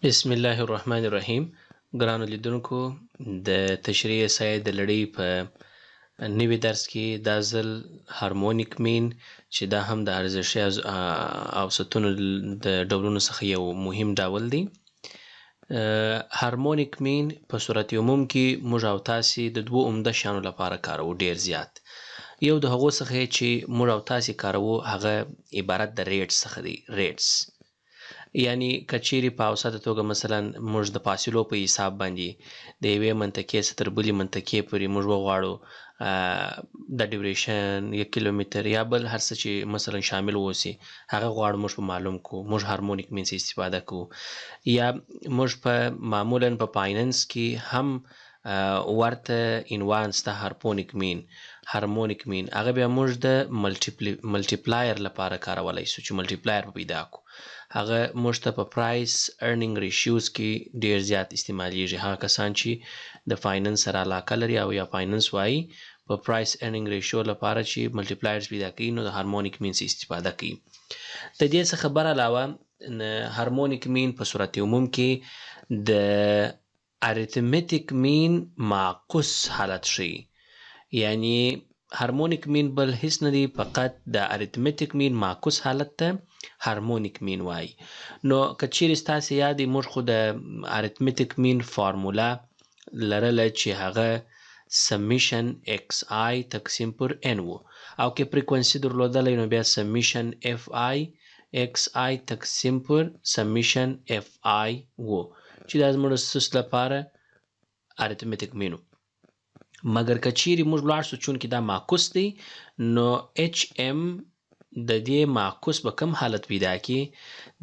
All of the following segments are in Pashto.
بسم الله الرحمن الرحیم. ګرانو لیدونکو، د تشریح سایه د لړۍ په نوي درس کې دا ځل هارمونیک مین چې دا هم د ارزښتي اوسطونو د ډولونو څخه یو مهم ډول دی. هارمونیک مین په صورت عموم کې موږ او تاسې د دوو عمده شیانو لپاره کاروو، ډیر زیات. یو د هغو څخه چې موږ او تاسې کاروو هغه عبارت د ریټس څخه دی. ریټس یعنی که چیرې په اوسطه توګه مثلا موږ د فاصلو په حساب باندې د یوې منطقې څخه تر بلې منطقې پورې موږ وغواړو د ډیوریشن یا کیلومتر یا بل هر څه چې مثلا شامل اوسي هغه غواړو موږ په معلوم کو، موږ هارمونیک مین څخه استفاده کوو. یا موږ په معمولا په فایننس کې هم ورته عنوان سته هارمونیک مین هغه بیا موږ د ملټیپلایر لپاره کارولی سو چې ملټیپلایر په پیدا کو. هغه موږ ته په پرایس ارننګ ریشیوز کې ډیر زیات استعمالیږي. هغه کسان چې د فایننس سره علاقه لري او یا فایننس وایي په پرایس ارننګ ریشیو لپاره چې ملټیپلایرز پیدا کوي نو د هارمونیک مین څخه استفاده کوي. د دې څخه بر علاوه هارمونیک مین په صورت عموم کې د اریتمټیک مین معکوس حالت ښیي. یعنی هارمونیک مین بل هیڅ نه دی، فقط د اریتمټیک مین معکوس حالت ته هارمونیک مین وایي. نو که چیرې ستاسې یاد وي موږ خو د اریتمټیک مین فارموله لرله چې هغه سمیشن ایکس آی تقسیم پر ان و، او که فریکونسي درلودلی نو بیا سمیشن اف آی ایکس آی تقسیم پر سمیشن اف آی و چې دا زموږ سس لپاره اریتمټیک مین و. مګر که چیرې موږ ولاړ سو چونکې دا معکوس دی نو اچ ام د دې معکوس به کم حالت پیدا کی؟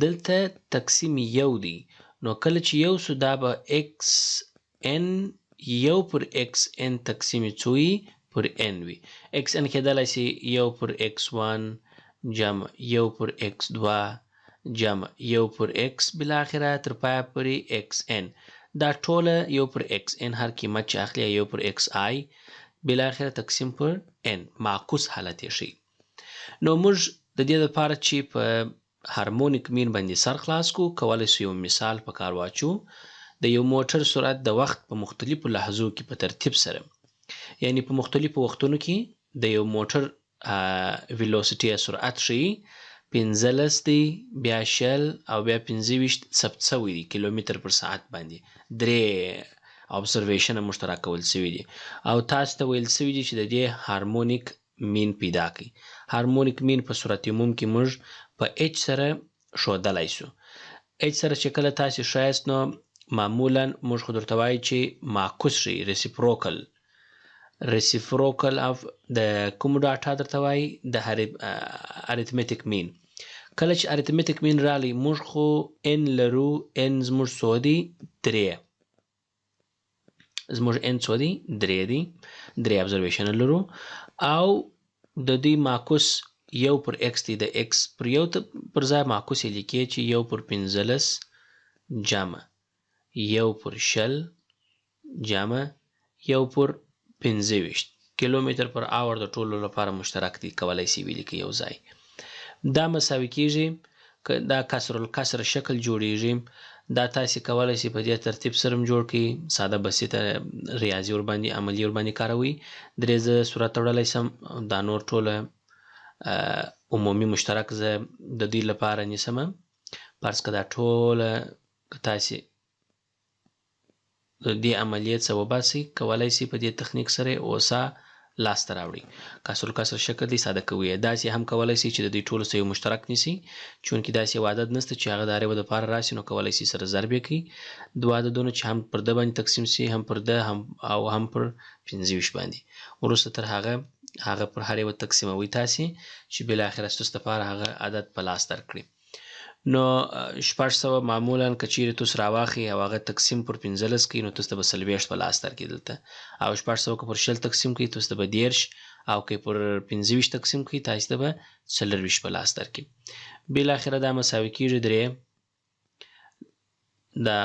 دلته تقسیم یو دی، نو کله چې یو سو دا به ایکس ان یو پر ایکس ان تقسیم څوی پر ان وي. ایکس ان کېدلی سي یو پر ایکس وان جمع یو پر ایکس دوا جمع یو پر ایکس بالاخره تر پایه پورې ایکس ان، دا ټوله یو پر ایکس ان هر قیمت چې اخلي یو پر ایکس آی بالاخره تقسیم پر ان معکوس حالت یې ښیي. نو موږ د دې لپاره چې په هارمونیک مین باندې سر خلاص کو، کولی سو یو مثال په کار واچو. د یو موټر سرعت د وخت په مختلفو لحظو کې په ترتیب سره، یعنی په مختلفو وختونو کې د یو موټر ویلوسیټي سرعت ښیي 15 دی، بیا 20 او بیا 25 ثبت شوی دی کیلومتر پر ساعت باندې. درې ابزرویشن موږ ته راکول شوي دي او تاسو ته ویل شوي دي چې د دې هارمونیک مین پیدا کړئ. هارمونیک مین په صورت عموم کې موږ په اچ سره ښودلی سو. اچ سره چې کله تاسې ښایست نو معمولا موږ خو درته وایو چې معکوس ښیي، ریسیپروکل اف د کوم ډاټا درته وایي د اریتمټیک مین. کله چې اریتمټیک مین رالی موږ خو ان لرو، ان زموږ څو دی؟ 3. زموږ ان څو دی؟ 3 دی، 3 ابزرویشن لرو او د دوی معکوس یو پر ایکس دی. د ایکس پر یو پر ځای معکوس یې لیکي چې یو پر 15 جمع یو پر 20 جمع یو پر 25 کیلومتر پر اور د ټولو لپاره مشترک دی، کولی سي ولیکي یو ځای. دا مساوي کیږي که دا کسر الکسر شکل جوړیږي، دا تاسې کولی سي په دې ترتیب سره هم جوړ کړئ، ساده بسیطه ریاضي ورباندې عملي ورباندې کاروئ. درې زه صورت وړلی سم، دا نور ټوله عمومي مشترک زه د دوی لپاره نیسمه. فرض که دا ټوله که تاسې د دې عملیې څه وباسئ کولی سي په دې تخنیک سره اوسا لاسته راوړي. کسر الکسر شکل دی، ساده کوي. داسې هم کولی سي چې د دوی ټولو څه یو مشترک نیسي، چونکې داسې یو عدد نسته چې هغه د هر یو دپاره راسي، نو کولی سي سره ضرب یې کړي. دوه عددونه چې هم پر ده باندې تقسیم سي، هم پر ده او هم پر 25 باندې. وروسته تر هغه پر هر یو تقسیموي تاسې چې بالاخره ستاسو دپاره هغه عدد په لاس درکړي. نو 600 معمولا که چیرې تاسو راواخلئ او هغه تقسیم پر 15 کړئ نو تاسو ته به 40 په لاس درکړي دلته، او 600 که پر 20 تقسیم کړئ تاسو ته به 10 او که پر 25 تقسیم کړئ تاسو ته به 40 په لاس درکړي. بالاخره دا مساوي کیږي 3. دا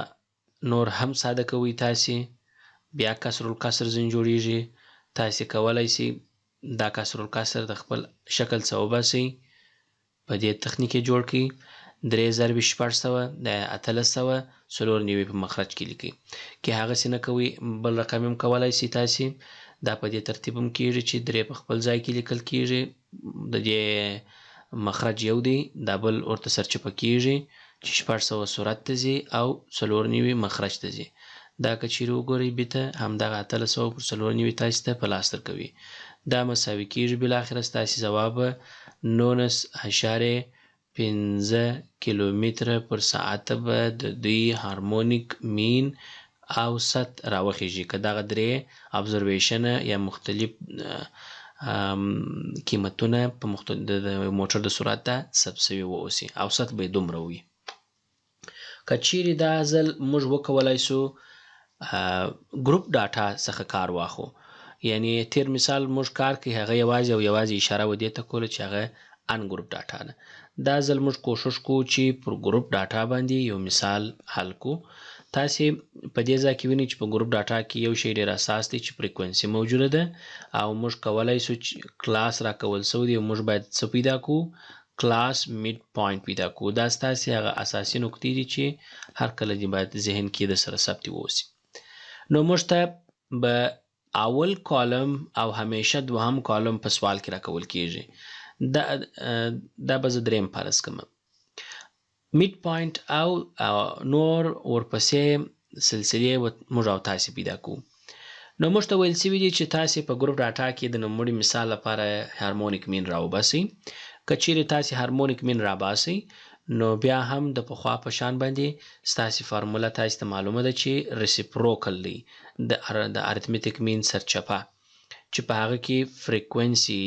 نور هم ساده کوئ تاسې، بیا کسر الکسر ځین جوړیږي. تاسې کولی سي دا کسر الکسر د خپل شکل څخه وباسئ، په دې تخنیک یې جوړ کړئ. 3 ضرب 600 د 1894 په مخرج کې لیکئ. که هغسې نه کوئ بل رقم هم کولی سئ تاسې. دا په دې ترتیب هم کېږي چې 3 په خپل ځای کې لیکل کېږي، د دې مخرج یو دی، دا بل ورته سرچپه کېږي چې 600 صورت ته ځي او 94 مخرج ته ځي. دا که چیرې وګورئ بیته همدغه 1800 پر 94 تاسې ته په لاس درکوي. دا مساوي کېږي بالاخره ستاسې ځواب 19.15 کیلومتره پر ساعت به د دوی هارمونیک مین اوسط راوخیږي که دغه 3 ابزرویشنه یا مختلف قیمتونه په د موټر د سرعت ته ثبت سوي واوسي، اوسط به یې دومره وي. که چیرې دا ځل موږ وکولی سو ګروپ ډاټا څخه کار واخلو، یعنی تیر مثال موږ کار کوي هغه یوازې او یوازې اشاره و دې ته کوله چې هغه ان ګروپ ډاټا ده. دا ځل موږ کوشش کوو چې پر ګروپ ډاټا باندې یو مثال حل کو. تاسې په دې ځای کې وینئ چې په ګروپ ډاټا کې یو شی ډېر اساس دی چې فریکونسي موجوده ده او موږ کولی سو چې کلاس راکول سوی دی او موږ باید څه پیدا کوو؟ کلاس میډ پوینټ پیدا کوو. دا ستاسې هغه اساسي نقطې دي چې هر کله دې باید ذهن کې د سره ثبت واوسي. نو موږ ته به اول کالم او همیشه دوهم کالم په سوال کې راکول کېږي. دا به زه دریم فرض کړم. میډ پوینټ او نور ورپسې سلسلې موږ او تاسې پیدا کوو. نو موږ ته ویل سوي دي چې تاسې په ګروپ ډاټا کې د نوموړي مثال لپاره هارمونیک مین راوباسئ. که چیرې تاسې هارمونیک مین راباسئ نو بیا هم د پخوا په شان باندې ستاسې فارموله تاسې ته معلومه ده چې ریسیپروکل دی د اریتمیټیک مین سرچپه، چې په هغه کې فریکونسي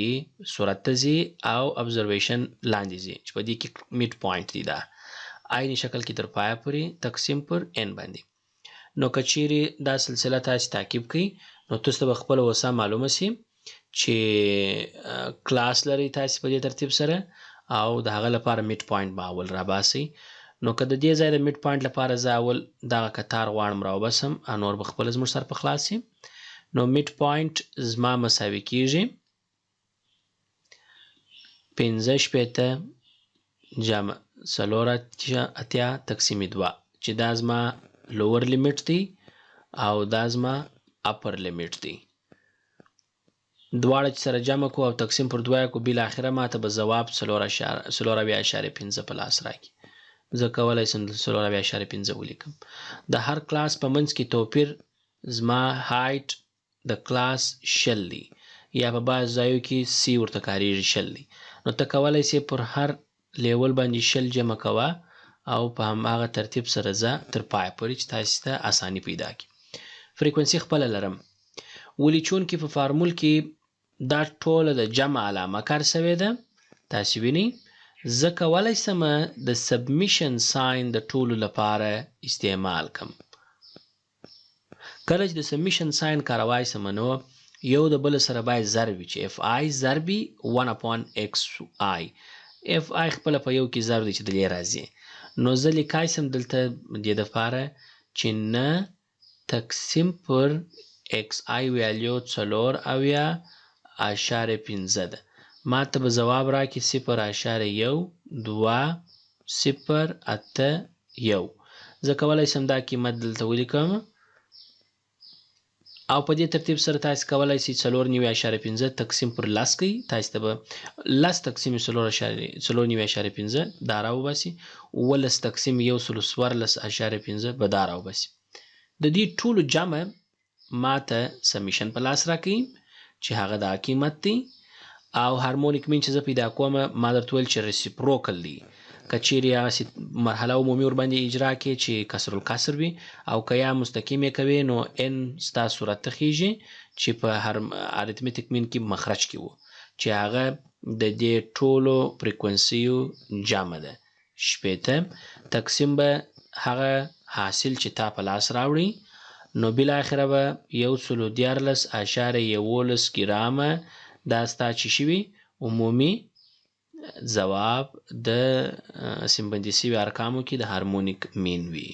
صورت ته ځي او ابزرویشن لاندې ځي چې په دې کې میډ پوینټ دی. دا عیني شکل کې تر پایه پورې تقسیم پر n باندې. نو که چیرې دا سلسله تاسې تعقیب کړئ نو تاسو ته به خپله اوسه معلومه سي چې کلاس لرئ تاسې په دې ترتیب سره او د هغه لپاره میډ پوینټ به اول راباسئ. نو که د دې ځای د میډ پوینټ لپاره زه اول دغه کتار غواړم راوباسم نور به خپله زموږ سره په خلاص سي. نو میډ پوینټ زما مساوي کېږي 15 جمع 4 تقسیم 2 چې دا زما لوور لیمیټ دی او دا زما اپر لیمیټ دی. دواړه چې سره جمع کو او تقسیم پر 2 کو بالاخره ماته به ځواب 4.5 په لاس راکړي. زه کولی شم 4.5 ولیکم. د هر کلاس په منځ کې توپیر زما هایټ د کلاس 0 دی یا په بعض ځایو کې سی ورته کاریږي 0 دی. نو ته کولی سې پر هر لیول باندې 0 جمع کوه او په هماغه ترتیب سره ځه تر پایه پورې چې تاسې ته اساني پیدا کړي. فریکونسي خپله لرم ولې چونکې په فارمول کې دا ټوله د جمع علامه کار سوې ده. تاسې وینئ زه کولی سم د سبمیشن ساین د ټولو لپاره استعمال کړم. کله چې د سبمیشن ساین کاروای سم نو یو د بل سره باید ضرب وي چې اف آی ضربي 1/xi. اف آی خپله په یو کې ضرب دی چې دلې راځي. نو زه لیکای سم دلته دې دپاره چې نه تقسیم پر ایکس آی ویلیو 4.5 ده. ما ته به ځواب راکړي 0.2081. زه کولی سم دا قیمت دلته ولیکم او په دې ترتیب سره تاسې کولی سئ 4.5 تقسیم پر 10 کوئ. تاسې ته به 10 تقسیم 4.5 دا راوباسي. 11 تقسیم 114.5 به دا راوباسي. د دې ټولو جمع ما ته سمیشن په لاس راکوي چې هغه دا قیمت دی او هارمونیک مین چې زه پیدا کوم ما درته ویل چې ریسیپروکل دی. که چیرې هغسې مرحله عمومي ورباندې اجرا کړې چې کسر الکسر وي او که یا مستقیم یې کوې نو ان ستا صورت ته خیږي چې په اریتمیټیک مین کې مخرج کې و چې هغه د دې ټولو فریکونسیو جمع ده. 80 تقسیم به هغه حاصل چې تا په لاس راوړي نو بالاخره به 114.11 ګرامه دا ستا چې شوي عمومي ځواب د سیمبندي سوي ارقامو کې د هارمونیک مین وي.